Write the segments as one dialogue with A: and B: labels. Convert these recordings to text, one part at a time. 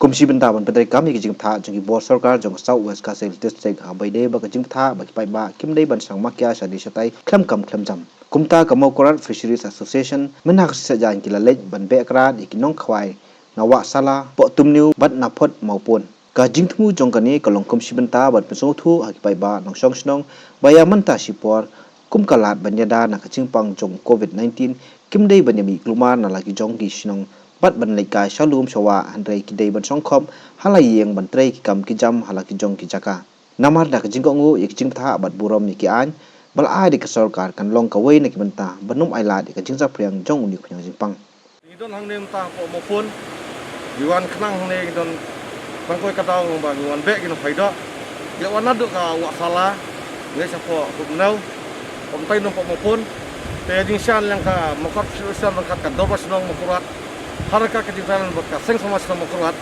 A: Komisi benta ban pedai kami ke jingtha jangi bor sarkar jong South West Kasel district ha bai de ba ke jingtha ba ki pai ba kim dei ban sang makya sadi satai khlam jam kumta kamau korat fisheries association menak sajan kila lej ban be Krad ikinong Khwai na Wahsala Photumnew bat na Phot Mawpon ka jingthmu jong kani kalong komisi benta ban peso thu ha ki pai ba nong song snong baya manta sipor kum kalat banyada na kachingpang jong COVID-19 kim dei ban yami kluma na lagi jong ki snong bat ban leikai shalum shawa handrai ki dei ban songkhom halai yeng ban trei ki kam ki jam halaki jong ki jaka namar da jingko ngu ik jingtha bat burom ni ki an bal ai de ka sarkar kan long ka wei na ki banta banum ai la de ka jingza priang jong uni khnyang jingpang
B: idon hang nem ta po Mawpon yuan khnang hang ne idon bangkoi katau bang yuan be ki no phaida ya wana du ka Wahsala nge sa po Photumnew om tai no po Mawpon te ding shan lang ka makap shan bang ka dobas nong makurat harga kejitalan berkat seng sama sama kuat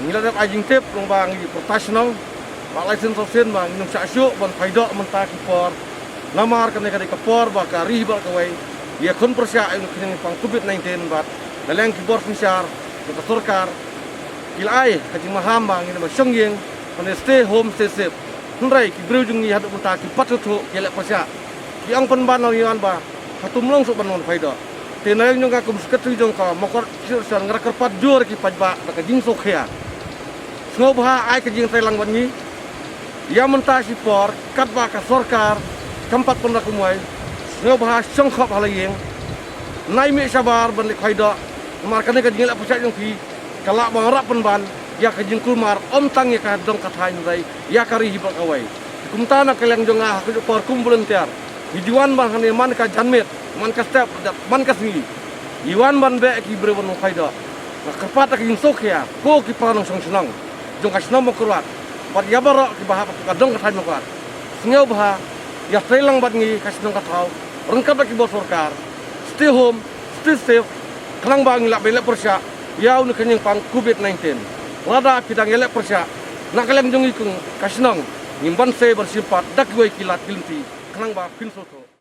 B: ngiladap ajing tip long bang di profesional bak license sosin bang nung syuk ban faida mentah kipor lamar kene kene kipor bak rih bak kawai dia kon persya ing kene pang COVID-19 bat daleng kipor sinyar kita sarkar kilai kajing maham bang ini basong yeng kene stay home stay safe hunrai ki brujung ni hadu mentah ki patutu kelek persya ki ang penban lian ba Photumnew sok ban faida tenay yung ka kumskat yung ka makor sir ngarakar pat jor ki pajba ka jing sokhya snobha ai ka jing tailang bangi ya menta si por kat ba ka sarkar kampat pun ra kumai snobha songkhop halayeng nai me sabar ban khaida mar kan ka jing la pucat yung ki kala bangrap ban ya ka jing kulmar om tang ya ka dong ka thain dai ya kari hibak awai kumta na kelang jong ah ku por kum volunteer hijuan bang hane man ka janmet man ka step man ka singi iwan ban be ki breban no faida na kerpata ki sok ya ko ki panong song senang jong ka senang mo kurat pat ya bara ki bahap ka dong ka thain mo kurat singau bah ya trailang bat ngi ka senang ka thau rengkap ki bo sarkar stay home stay safe klang bang la bele persya ya unu kenyang pang COVID-19 rada pidang elek persya nak kalem jong ikung ka senang ngimban se bersifat dak wei kilat kilinti klang ba pin soto